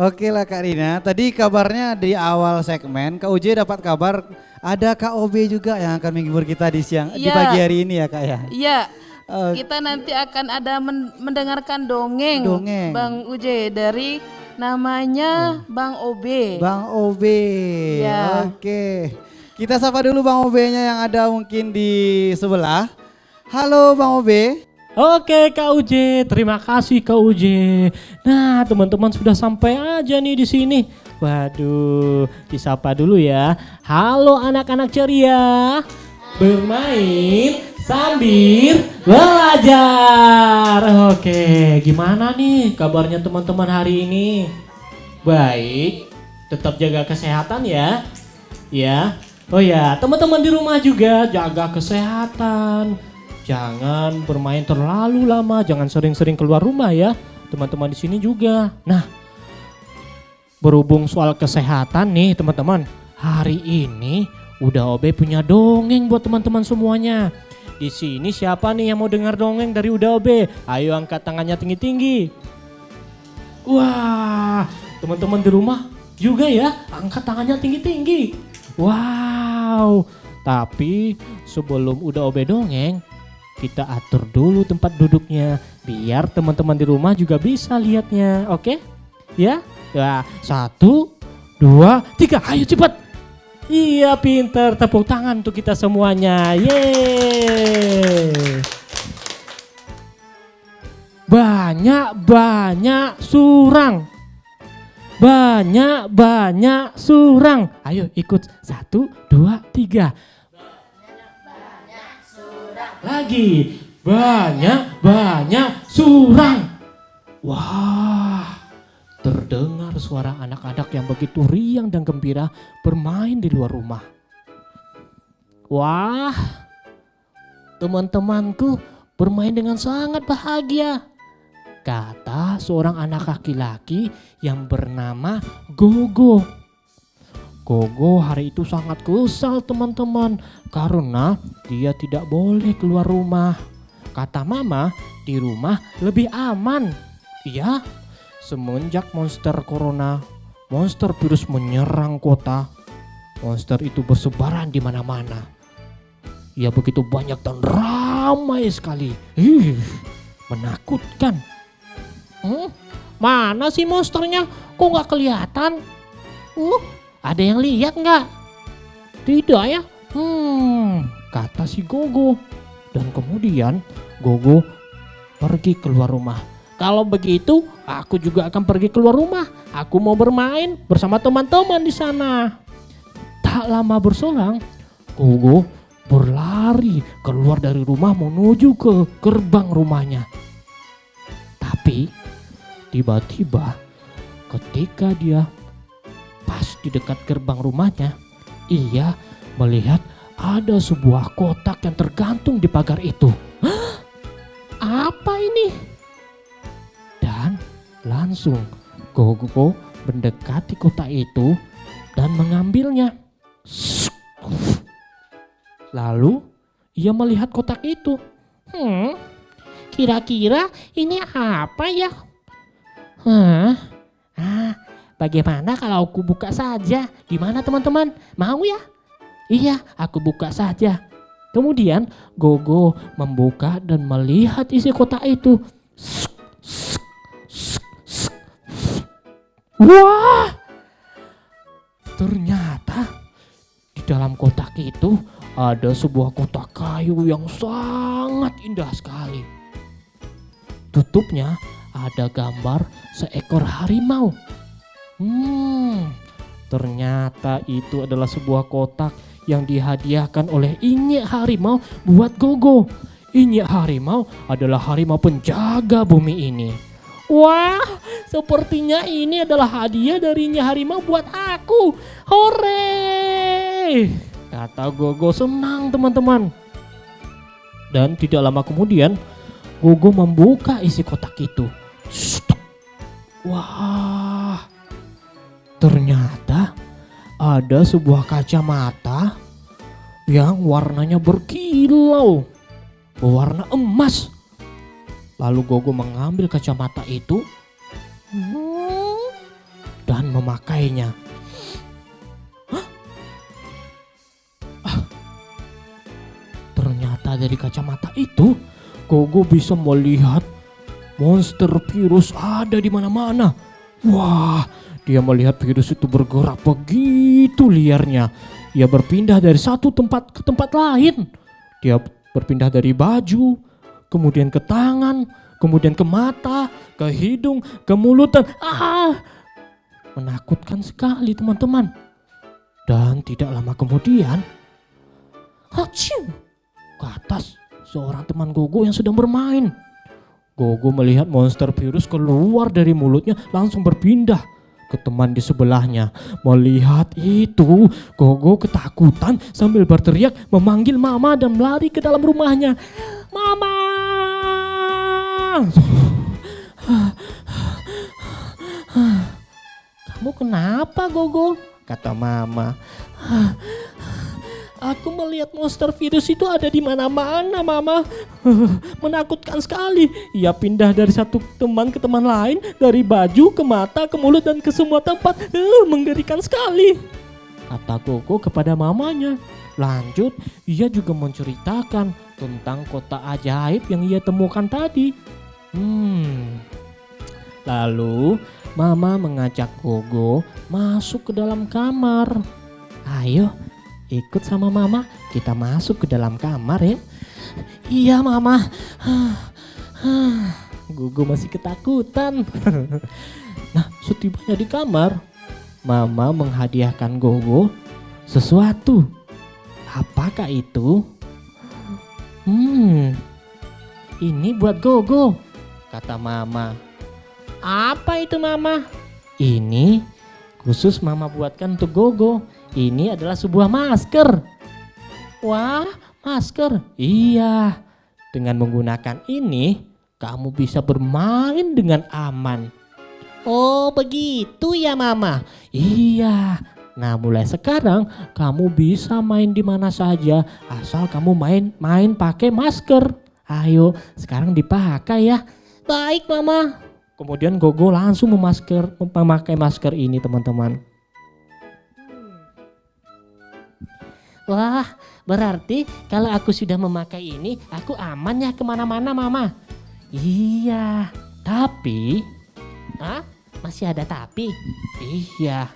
Oke lah Kak Rina, tadi kabarnya di awal segmen Kak Uji dapat kabar ada KOB juga yang akan menghibur kita di pagi Iya, hari ini ya Kak ya. iya. Eh, Kita nanti akan ada mendengarkan dongeng Dongeng, Bang Uje dari namanya Bang Obe. Bang OB. Ya, Oke, kita sapa dulu Bang OB-nya yang ada mungkin di sebelah. Halo Bang OB. Oke Kak Uje, terima kasih Kak Uje. Nah teman-teman sudah sampai aja nih di sini. Waduh, disapa dulu ya. Halo anak-anak ceria. Bermain sambil belajar. Oke, gimana nih kabarnya teman-teman hari ini? Baik, tetap jaga kesehatan ya. Ya. Oh ya, teman-teman di rumah juga jaga kesehatan. Jangan bermain terlalu lama, jangan sering-sering keluar rumah ya. Teman-teman di sini juga. Nah, berhubung soal kesehatan nih teman-teman. Hari ini udah Obe punya dongeng buat teman-teman semuanya. Di sini siapa nih yang mau dengar dongeng dari Uda Obe? Ayo angkat tangannya tinggi-tinggi. Wah, teman-teman di rumah juga ya, angkat tangannya tinggi-tinggi. Wow, tapi sebelum Uda Obe dongeng, kita atur dulu tempat duduknya biar teman-teman di rumah juga bisa lihatnya, oke? Ya, ya 1, 2, 3, ayo cepat. Iya pinter, tepuk tangan untuk kita semuanya, yeay. Banyak-banyak surang. Banyak-banyak surang. Ayo ikut 1, 2, 3. Lagi banyak surang. Wah, terdengar suara anak-anak yang begitu riang dan gembira bermain di luar rumah. Wah, teman-temanku bermain dengan sangat bahagia, kata seorang anak laki-laki yang bernama Gogo. Gogo hari itu sangat kesal teman-teman karena dia tidak boleh keluar rumah. Kata mama di rumah lebih aman. Iya, semenjak monster corona, monster virus menyerang kota, monster itu bersebaran di mana-mana. Ya begitu banyak dan ramai sekali. Menakutkan. Mana sih monsternya? Kok nggak kelihatan? Ada yang lihat nggak? Tidak ya? Kata si Gogo. Dan kemudian Gogo pergi keluar rumah. Kalau begitu, aku juga akan pergi keluar rumah. Aku mau bermain bersama teman-teman di sana. Tak lama berselang, Gogo berlari keluar dari rumah menuju ke gerbang rumahnya. Tapi tiba-tiba ketika dia pas di dekat gerbang rumahnya, ia melihat ada sebuah kotak yang tergantung di pagar itu. Hah? Apa ini? Dan langsung Gogo mendekati kotak itu dan mengambilnya. Lalu ia melihat kotak itu. Kira-kira ini apa ya? Bagaimana kalau aku buka saja? Gimana teman-teman? Mau ya? Iya, aku buka saja. Kemudian Gogo membuka dan melihat isi kotak itu. Wah! Ternyata di dalam kotak itu ada sebuah kotak kayu yang sangat indah sekali. Tutupnya ada gambar seekor harimau. Ternyata itu adalah sebuah kotak yang dihadiahkan oleh Inyek Harimau buat Gogo. Inyek Harimau adalah harimau penjaga bumi ini. Wah, sepertinya ini adalah hadiah dari Inyek Harimau buat aku. Hore! Kata Gogo senang teman-teman. Dan tidak lama kemudian Gogo membuka isi kotak itu. Wah, ternyata ada sebuah kacamata yang warnanya berkilau, berwarna emas. Lalu Gogo mengambil kacamata itu. dan memakainya. Ternyata dari kacamata itu Gogo bisa melihat monster virus ada di mana-mana. Wah, dia melihat virus itu bergerak begitu liarnya. Ia berpindah dari satu tempat ke tempat lain. Dia berpindah dari baju, kemudian ke tangan, kemudian ke mata, ke hidung, ke mulut dan menakutkan sekali teman-teman. Dan tidak lama kemudian, hachiu, ke atas seorang teman Gogo yang sedang bermain. Gogo melihat monster virus keluar dari mulutnya langsung berpindah ke teman di sebelahnya. Melihat itu, Gogo ketakutan sambil berteriak memanggil Mama dan lari ke dalam rumahnya. Mama! Kamu kenapa, Gogo? Kata Mama. Aku melihat monster virus itu ada di mana-mana, Mama. Menakutkan sekali. Ia pindah dari satu teman ke teman lain, dari baju ke mata, ke mulut dan ke semua tempat. Menggerikan sekali, kata Gogo kepada mamanya. Lanjut, ia juga menceritakan tentang kota ajaib yang ia temukan tadi. Lalu Mama mengajak Gogo masuk ke dalam kamar. Ayo, ikut sama Mama, kita masuk ke dalam kamar ya. Iya Mama. Gogo masih ketakutan. Nah, setibanya di kamar, Mama menghadiahkan Gogo sesuatu. Apakah itu? Ini buat Gogo, kata Mama. Apa itu Mama? Ini khusus Mama buatkan untuk Gogo. Ini adalah sebuah masker. Wah, masker. Iya, dengan menggunakan ini kamu bisa bermain dengan aman. Oh, begitu ya Mama? Iya. Nah, mulai sekarang kamu bisa main di mana saja asal kamu main pakai masker. Ayo, sekarang dipakai ya. Baik Mama. Kemudian Gogo langsung memakai masker ini teman-teman. Wah, berarti kalau aku sudah memakai ini, aku aman ya kemana-mana Mama. Iya, tapi... masih ada tapi? Iya,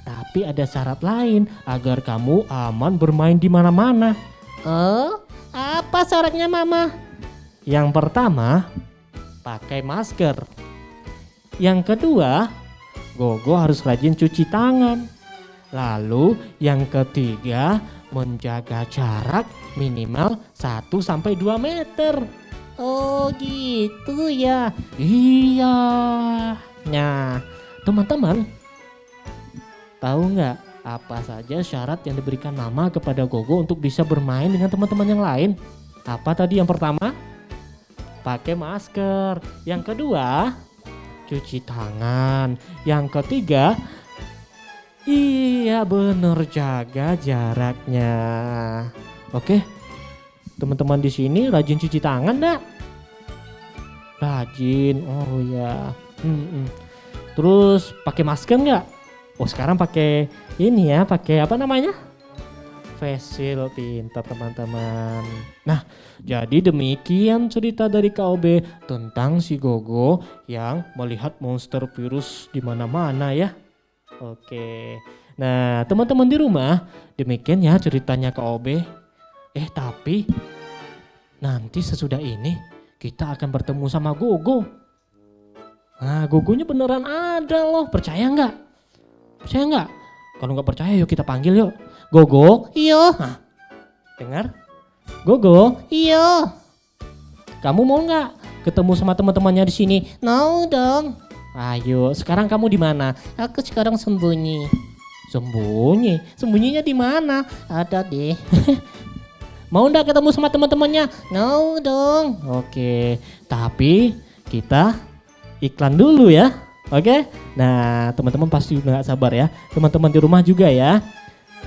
tapi ada syarat lain agar kamu aman bermain di mana-mana. Oh, apa syaratnya Mama? Yang pertama, pakai masker. Yang kedua, Gogo harus rajin cuci tangan. Lalu yang ketiga, menjaga jarak minimal 1-2 meter. Oh gitu ya. Iya. Nah, teman-teman, tahu nggak apa saja syarat yang diberikan Mama kepada Gogo untuk bisa bermain dengan teman-teman yang lain? Apa tadi yang pertama? Pakai masker. Yang kedua, cuci tangan. Yang ketiga, iya bener, jaga jaraknya. Oke, teman-teman di sini rajin cuci tangan enggak? Rajin, oh ya. Terus pakai masker nggak? Oh sekarang pakai ini ya, pakai apa namanya? Face shield, pintar teman-teman. Nah, jadi demikian cerita dari KOB tentang si Gogo yang melihat monster virus di mana-mana ya. Oke, nah teman-teman di rumah, demikian ya ceritanya KOB. Tapi nanti sesudah ini kita akan bertemu sama Gogo. Nah, Gogonya beneran ada loh, percaya nggak? Percaya nggak? Kalau nggak percaya yuk kita panggil yuk. Gogo, iyo. Nah, dengar? Gogo, iyo. Kamu mau nggak ketemu sama teman-temannya di sini? Mau dong. Ayo, sekarang kamu di mana? Aku sekarang sembunyi. Sembunyi? Sembunyinya di mana? Ada deh. Mau nggak ketemu sama teman-temannya? Mau dong. Oke, tapi kita iklan dulu ya. Oke? Nah, teman-teman pasti udah gak sabar ya. Teman-teman di rumah juga ya.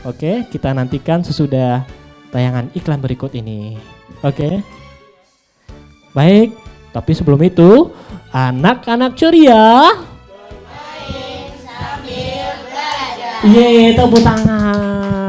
Oke, kita nantikan sesudah tayangan iklan berikut ini. Oke? Baik, tapi sebelum itu, anak-anak ceria, Yeay, tepuk tangan.